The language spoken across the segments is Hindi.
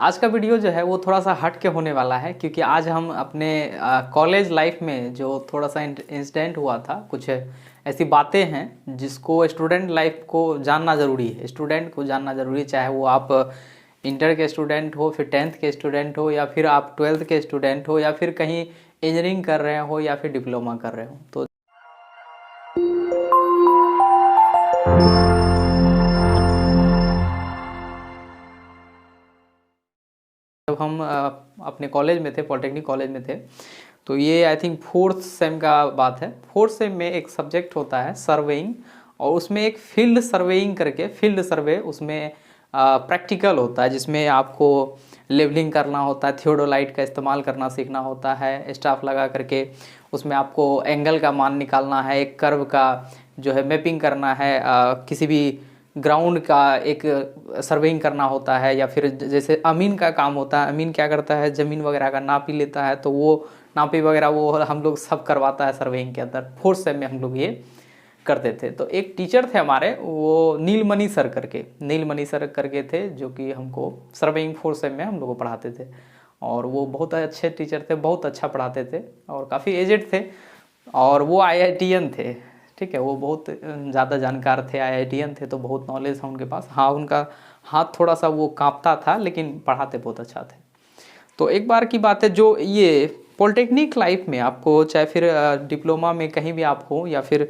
आज का वीडियो जो है वो थोड़ा सा हट के होने वाला है, क्योंकि आज हम अपने कॉलेज लाइफ में जो थोड़ा सा इंसिडेंट हुआ था, कुछ ऐसी बातें हैं जिसको स्टूडेंट लाइफ को जानना ज़रूरी है। स्टूडेंट को जानना ज़रूरी है, चाहे वो आप इंटर के स्टूडेंट हो, फिर 10th के स्टूडेंट हो, या फिर आप 12th के स्टूडेंट हो, या फिर कहीं इंजीनियरिंग कर रहे हो, या फिर डिप्लोमा कर रहे हो। तो जब हम अपने कॉलेज में थे, पॉलिटेक्निक कॉलेज में थे, तो ये आई थिंक 4th सेम का बात है। 4th सेम में एक सब्जेक्ट होता है सर्वेइंग, और उसमें एक फील्ड सर्वेइंग करके, फील्ड सर्वे उसमें प्रैक्टिकल होता है, जिसमें आपको लेवलिंग करना होता है, थियोडोलाइट का इस्तेमाल करना सीखना होता है स्टाफ लगा करके। उसमें आपको एंगल का मान निकालना है, एक कर्व का जो है मैपिंग करना है, किसी भी ग्राउंड का एक सर्वेइंग करना होता है, या फिर जैसे अमीन का काम होता है। अमीन क्या करता है, ज़मीन वगैरह का नापी लेता है, तो वो नापी वगैरह वो हम लोग सब करवाता है सर्वेइंग के अंदर। 4th सेम में हम लोग ये करते थे। तो एक टीचर थे हमारे, वो नीलमणि सर करके थे, जो कि हमको सर्वेइंग 4th सेम में हम लोग को पढ़ाते थे। और वो बहुत अच्छे टीचर थे, बहुत अच्छा पढ़ाते थे, और काफ़ी एजेड थे, और वो IITian थे। ठीक है, वो बहुत ज़्यादा जानकार थे, IITian थे, तो बहुत नॉलेज था उनके पास। हाँ, उनका हाथ थोड़ा सा वो कांपता था, लेकिन पढ़ाते बहुत अच्छा थे। तो एक बार की बात है, जो ये पॉलिटेक्निक लाइफ में आपको, चाहे फिर डिप्लोमा में कहीं भी आप हो, या फिर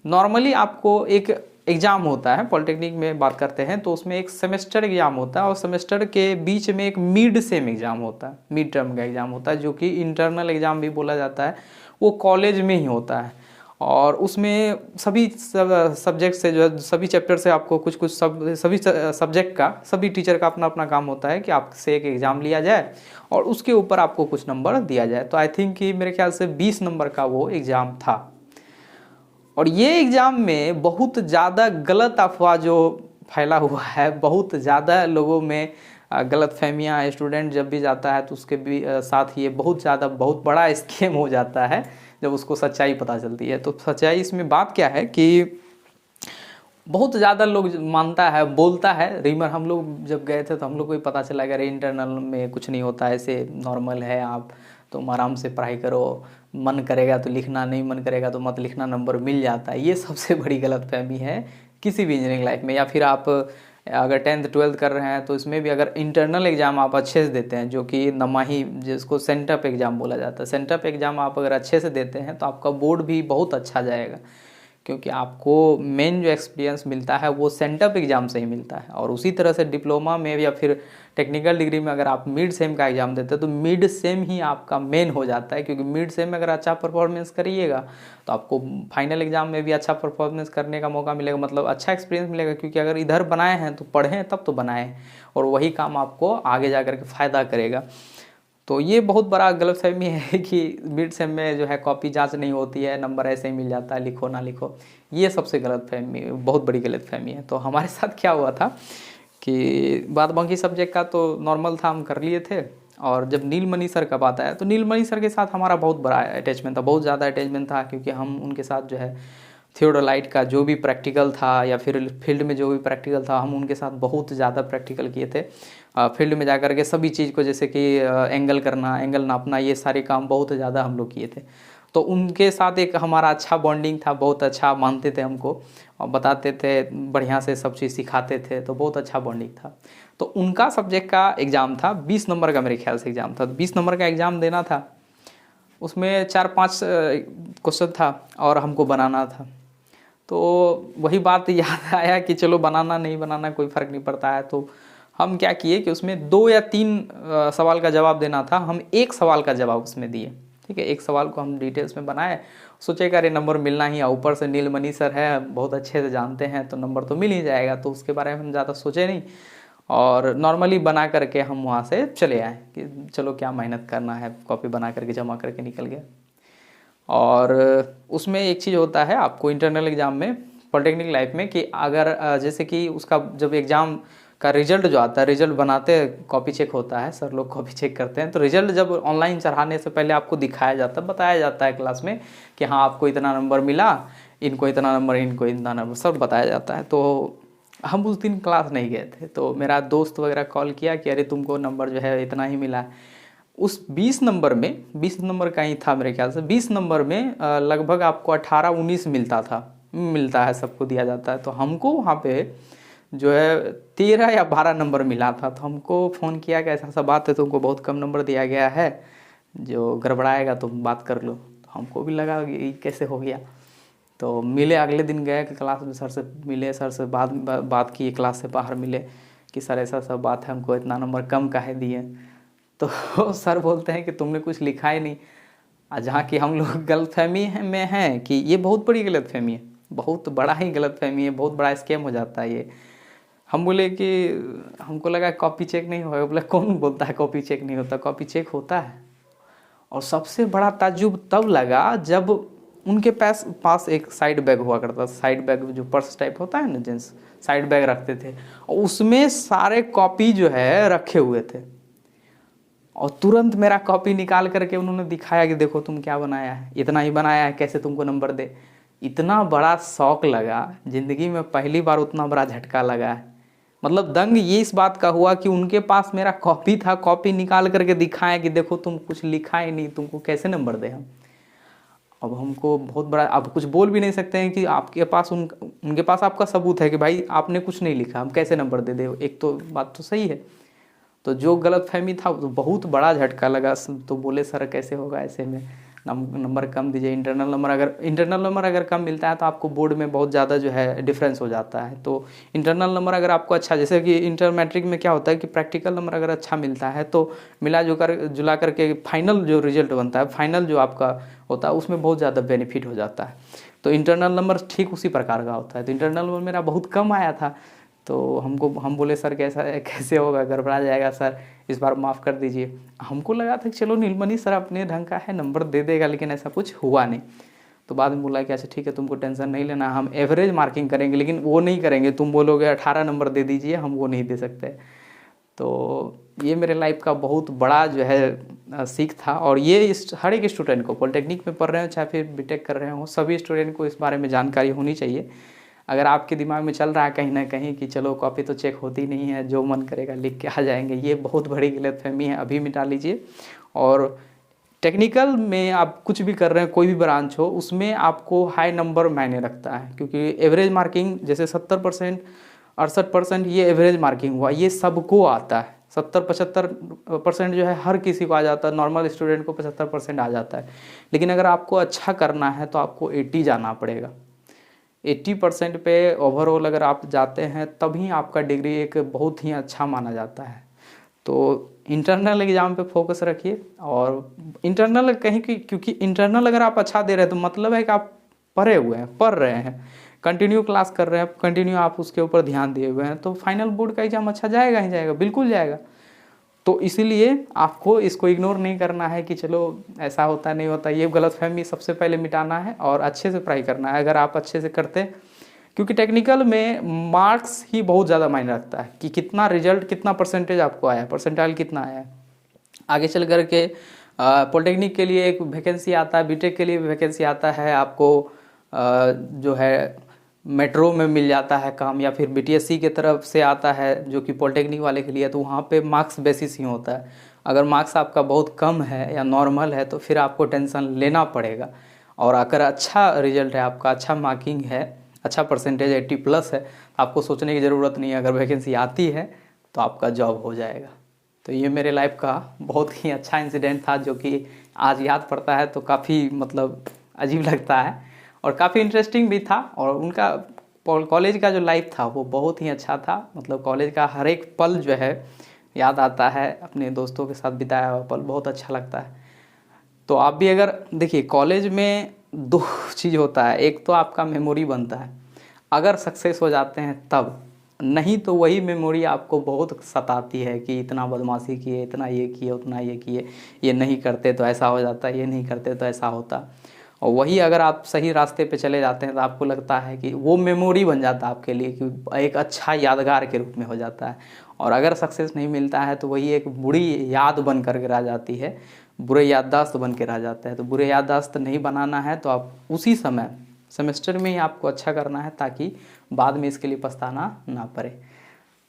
नॉर्मली आपको एक एग्ज़ाम होता है। पॉलिटेक्निक में बात करते हैं तो उसमें एक सेमेस्टर एग्ज़ाम होता है, और सेमेस्टर के बीच में एक मिड सेम एग्ज़ाम होता है, मिड टर्म का एग्ज़ाम होता है, जो कि इंटरनल एग्ज़ाम भी बोला जाता है। वो कॉलेज में ही होता है, और उसमें सभी सब्जेक्ट से, जो है सभी चैप्टर से आपको कुछ कुछ सभी सब्जेक्ट का, सभी टीचर का अपना अपना काम होता है कि आपसे एक एग्ज़ाम लिया जाए और उसके ऊपर आपको कुछ नंबर दिया जाए। तो आई थिंक कि मेरे ख्याल से 20 नंबर का वो एग्ज़ाम था। और ये एग्ज़ाम में बहुत ज़्यादा गलत अफवाह जो फैला हुआ है, बहुत ज़्यादा लोगों में गलत फहमियाँ। स्टूडेंट जब भी जाता है तो उसके भी साथ ये बहुत बड़ा स्कैम हो जाता है जब उसको सच्चाई पता चलती है। तो सच्चाई इसमें बात क्या है कि बहुत ज़्यादा लोग मानता है, बोलता है। रीमर हम लोग जब गए थे तो हम लोग को भी पता चला कि अरे इंटरनल में कुछ नहीं होता, ऐसे नॉर्मल है, आप तुम आराम से पढ़ाई करो, मन करेगा तो लिखना, नहीं मन करेगा तो मत लिखना, नंबर मिल जाता है। ये सबसे बड़ी गलतफहमी है किसी भी इंजीनियरिंग लाइफ में। या फिर आप अगर 10th 12th कर रहे हैं तो इसमें भी अगर इंटरनल एग्ज़ाम आप अच्छे से देते हैं, जो कि नमाही, जिसको सेंटअप एग्ज़ाम बोला जाता है, सेंटअप एग्ज़ाम आप अगर अच्छे से देते हैं तो आपका बोर्ड भी बहुत अच्छा जाएगा, क्योंकि आपको मेन जो एक्सपीरियंस मिलता है वो सेंटअप एग्ज़ाम से ही मिलता है। और उसी तरह से डिप्लोमा में या फिर टेक्निकल डिग्री में अगर आप मिड सेम का एग्ज़ाम देते हैं तो मिड सेम ही आपका मेन हो जाता है, क्योंकि मिड सेम में अगर अच्छा परफॉर्मेंस करिएगा तो आपको फाइनल एग्ज़ाम में भी अच्छा परफॉर्मेंस करने का मौका मिलेगा, मतलब अच्छा एक्सपीरियंस मिलेगा। क्योंकि अगर इधर बनाए हैं तो पढ़ें तब तो बनाएं, और वही काम आपको आगे जा कर के फ़ायदा करेगा। तो ये बहुत बड़ा गलतफहमी है कि मिड सेम में जो है कॉपी जांच नहीं होती है, नंबर ऐसे ही मिल जाता है, लिखो ना लिखो। ये सबसे गलतफहमी, बहुत बड़ी गलतफहमी है। तो हमारे साथ क्या हुआ था कि बाद बाकी सब्जेक्ट का तो नॉर्मल था, हम कर लिए थे। और जब नीलमणि सर का बात आया तो नीलमणि सर के साथ हमारा बहुत बड़ा अटैचमेंट था, बहुत ज़्यादा अटैचमेंट था, क्योंकि हम उनके साथ जो है थियोडोलाइट का जो भी प्रैक्टिकल था, या फिर फील्ड में जो भी प्रैक्टिकल था, हम उनके साथ बहुत ज़्यादा प्रैक्टिकल किए थे। फील्ड में जाकर के सभी चीज़ को, जैसे कि एंगल करना, एंगल नापना, ये सारे काम बहुत ज़्यादा हम लोग किए थे। तो उनके साथ एक हमारा अच्छा बॉन्डिंग था, बहुत अच्छा मानते थे हमको, और बताते थे बढ़िया से, सब चीज़ सिखाते थे, तो बहुत अच्छा बॉन्डिंग था। तो उनका सब्जेक्ट का एग्ज़ाम था, 20 नंबर का मेरे ख्याल से एग्ज़ाम था। 20 नंबर का एग्ज़ाम देना था, उसमें 4-5 क्वेश्चन था और हमको बनाना था। तो वही बात याद आया कि चलो बनाना नहीं बनाना कोई फ़र्क नहीं पड़ता है। तो हम क्या किए कि उसमें 2 या 3 सवाल का जवाब देना था, हम एक सवाल का जवाब उसमें दिए। ठीक है, एक सवाल को हम डिटेल्स में बनाए, सोचे कि अरे नंबर मिलना ही है, ऊपर से नीलमणि सर है, बहुत अच्छे से जानते हैं, तो नंबर तो मिल ही जाएगा। तो उसके बारे में हम ज़्यादा सोचे नहीं, और नॉर्मली बना करके हम वहाँ से चले आए कि चलो क्या मेहनत करना है, कॉपी बना करके जमा करके निकल गए। और उसमें एक चीज़ होता है आपको इंटरनल एग्ज़ाम में, पॉलिटेक्निक लाइफ में, कि अगर जैसे कि उसका जब एग्ज़ाम का रिजल्ट जो आता है, रिजल्ट बनाते कॉपी चेक होता है, सर लोग कॉपी चेक करते हैं, तो रिजल्ट जब ऑनलाइन चढ़ाने से पहले आपको दिखाया जाता है, बताया जाता है क्लास में कि हाँ आपको इतना नंबर मिला, इनको इतना नंबर, इनको इतना नंबर, सब बताया जाता है। तो हम उस दिन क्लास नहीं गए थे, तो मेरा दोस्त वगैरह कॉल किया कि अरे तुमको नंबर जो है इतना ही मिला है। उस 20 नंबर में, 20 नंबर का ही था मेरे ख्याल से, 20 नंबर में लगभग आपको 18-19 मिलता था, मिलता है, सबको दिया जाता है। तो हमको वहाँ पे जो है 13 या 12 नंबर मिला था। तो हमको फ़ोन किया कि ऐसा सा बात है, तुमको बहुत कम नंबर दिया गया है, जो गड़बड़ाएगा तुम बात कर लो। तो हमको भी लगा कि ये कैसे हो गया। तो मिले, अगले दिन गए कि क्लास में सर से मिले, सर से बात किए, क्लास से बाहर मिले कि सर ऐसा सब बात है, हमको इतना नंबर कम काहे दिए। तो सर बोलते हैं कि तुमने कुछ लिखा ही नहीं। जहाँ कि हम लोग गलतफहमी में हैं कि ये बहुत बड़ी गलतफहमी है, बहुत बड़ा ही गलतफहमी है, बहुत बड़ा स्कैम हो जाता है ये। हम बोले कि हमको लगा कॉपी चेक नहीं होगा। बोला कौन बोलता है कॉपी चेक नहीं होता, कॉपी चेक होता है। और सबसे बड़ा ताज्जुब तब लगा जब उनके पास एक साइड बैग हुआ करता था, साइड बैग जो पर्स टाइप होता है ना, जेंट्स साइड बैग रखते थे, और उसमें सारे कॉपी जो है रखे हुए थे। और तुरंत मेरा कॉपी निकाल करके उन्होंने दिखाया कि देखो तुम क्या बनाया है, इतना ही बनाया है, कैसे तुमको नंबर दे। इतना बड़ा शौक लगा, ज़िंदगी में पहली बार उतना बड़ा झटका लगा है। मतलब दंग ये इस बात का हुआ कि उनके पास मेरा कॉपी था, कॉपी निकाल करके दिखाया कि देखो तुम कुछ लिखा ही नहीं, तुमको कैसे नंबर दे हम। अब हमको बहुत बड़ा, अब कुछ बोल भी नहीं सकते हैं कि आपके पास उनके पास आपका सबूत है कि भाई आपने कुछ नहीं लिखा, हम कैसे नंबर दे दे। एक तो बात तो सही है। तो जो गलतफहमी था तो बहुत बड़ा झटका लगा। तो बोले सर कैसे होगा ऐसे में, नंबर कम दीजिए। इंटरनल नंबर अगर कम मिलता है तो आपको बोर्ड में बहुत ज़्यादा जो है डिफरेंस हो जाता है। तो इंटरनल नंबर अगर आपको अच्छा, जैसे कि इंटर मैट्रिक में क्या होता है कि प्रैक्टिकल नंबर अगर अच्छा मिलता है तो मिला जुला करके फाइनल जो रिजल्ट बनता है, फाइनल जो आपका होता है, उसमें बहुत ज़्यादा बेनिफिट हो जाता है। तो इंटरनल नंबर ठीक उसी प्रकार का होता है। तो इंटरनल नंबर मेरा बहुत कम आया था। तो हम बोले सर कैसे होगा, गड़बड़ा जाएगा सर, इस बार माफ़ कर दीजिए। हमको लगा था कि चलो नीलमणि सर अपने ढंग का है, नंबर दे देगा, लेकिन ऐसा कुछ हुआ नहीं। तो बाद में बोला कि अच्छा ठीक है, तुमको टेंशन नहीं लेना, हम एवरेज मार्किंग करेंगे, लेकिन वो नहीं करेंगे, तुम बोलोगे 18 नंबर दे दीजिए, हम वो नहीं दे सकते। तो ये मेरे लाइफ का बहुत बड़ा जो है सीख था। और ये हर एक स्टूडेंट को, पॉलिटेक्निक में पढ़ रहे हो चाहे फिर बीटेक कर रहे हो, सभी स्टूडेंट को इस बारे में जानकारी होनी चाहिए। अगर आपके दिमाग में चल रहा है कहीं ना कहीं कि चलो कॉपी तो चेक होती नहीं है, जो मन करेगा लिख के आ जाएंगे, ये बहुत बड़ी गलतफहमी है, अभी मिटा लीजिए। और टेक्निकल में आप कुछ भी कर रहे हैं, कोई भी ब्रांच हो, उसमें आपको हाई नंबर मायने रखता है, क्योंकि एवरेज मार्किंग जैसे 70%, 68% ये एवरेज मार्किंग हुआ, ये सबको आता है। 70-75% जो है हर किसी को आ जाता है, नॉर्मल स्टूडेंट को 75% आ जाता है। लेकिन अगर आपको अच्छा करना है तो आपको 80 जाना पड़ेगा। 80% पे ओवरऑल अगर आप जाते हैं तभी आपका डिग्री एक बहुत ही अच्छा माना जाता है। तो इंटरनल एग्ज़ाम पे फोकस रखिए। और इंटरनल कहीं की, क्योंकि इंटरनल अगर आप अच्छा दे रहे हैं तो मतलब है कि आप पढ़ रहे हैं, कंटिन्यू क्लास कर रहे हैं, कंटिन्यू आप उसके ऊपर ध्यान दिए हुए हैं, तो फाइनल बोर्ड का एग्ज़ाम अच्छा जाएगा ही जाएगा, बिल्कुल जाएगा। तो इसीलिए आपको इसको इग्नोर नहीं करना है कि चलो ऐसा होता नहीं होता, ये गलतफहमी सबसे पहले मिटाना है और अच्छे से पढ़ाई करना है। अगर आप अच्छे से करते, क्योंकि टेक्निकल में मार्क्स ही बहुत ज़्यादा मायने रखता है कि कितना रिजल्ट, कितना परसेंटेज आपको आया, परसेंटाइल कितना आया है। आगे चल करके पॉलिटेक्निक के लिए एक वैकेंसी आता है, बीटेक के लिए भी वैकेंसी आता है, आपको जो है मेट्रो में मिल जाता है काम, या फिर बीटीएससी के तरफ से आता है जो कि पॉलिटेक्निक वाले के लिए, तो वहाँ पे मार्क्स बेसिस ही होता है। अगर मार्क्स आपका बहुत कम है या नॉर्मल है तो फिर आपको टेंशन लेना पड़ेगा। और अगर अच्छा रिजल्ट है आपका, अच्छा मार्किंग है, अच्छा परसेंटेज 80+ है, आपको सोचने की ज़रूरत नहीं है, अगर वैकेंसी आती है तो आपका जॉब हो जाएगा। तो ये मेरे लाइफ का बहुत ही अच्छा इंसिडेंट था, जो कि आज याद पड़ता है तो काफ़ी मतलब अजीब लगता है और काफ़ी इंटरेस्टिंग भी था। और उनका कॉलेज का जो लाइफ था वो बहुत ही अच्छा था। मतलब कॉलेज का हर एक पल जो है याद आता है, अपने दोस्तों के साथ बिताया हुआ पल बहुत अच्छा लगता है। तो आप भी अगर देखिए, कॉलेज में दो चीज़ होता है, एक तो आपका मेमोरी बनता है, अगर सक्सेस हो जाते हैं तब, नहीं तो वही मेमोरी आपको बहुत सताती है कि इतना बदमाशी किए, इतना ये किए, उतना ये किए, ये नहीं करते तो ऐसा हो जाता, ये नहीं करते तो ऐसा होता। और वही अगर आप सही रास्ते पे चले जाते हैं तो आपको लगता है कि वो मेमोरी बन जाता है आपके लिए, कि एक अच्छा यादगार के रूप में हो जाता है। और अगर सक्सेस नहीं मिलता है तो वही एक बुरी याद बन कर रह जाती है, बुरे याददाश्त बन के रह जाता है। तो बुरे याददाश्त नहीं बनाना है तो आप उसी समय सेमेस्टर में ही आपको अच्छा करना है ताकि बाद में इसके लिए पछताना ना पड़े।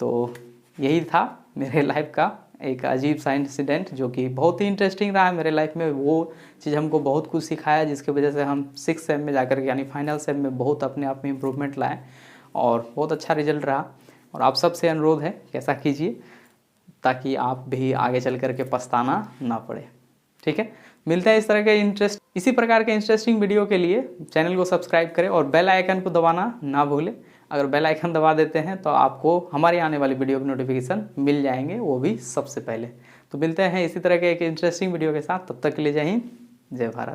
तो यही था मेरे लाइफ का एक अजीब सा इंसिडेंट जो कि बहुत ही इंटरेस्टिंग रहा है मेरे लाइफ में। वो चीज़ हमको बहुत कुछ सिखाया जिसकी वजह से हम 6 सेम में जाकर के यानी फाइनल सेम में बहुत अपने आप में इम्प्रूवमेंट लाए और बहुत अच्छा रिजल्ट रहा। और आप सबसे अनुरोध है कि ऐसा कीजिए ताकि आप भी आगे चल कर के पछताना ना पड़े। ठीक है, मिलता है इसी प्रकार के इंटरेस्टिंग वीडियो के लिए चैनल को सब्सक्राइब करें और बेल आइकन को दबाना ना भूलें। अगर बेल आइकन दबा देते हैं तो आपको हमारी आने वाली वीडियो के नोटिफिकेशन मिल जाएंगे, वो भी सबसे पहले। तो मिलते हैं इसी तरह के एक इंटरेस्टिंग वीडियो के साथ, तब तक के लिए जय हिंद, जय भारत।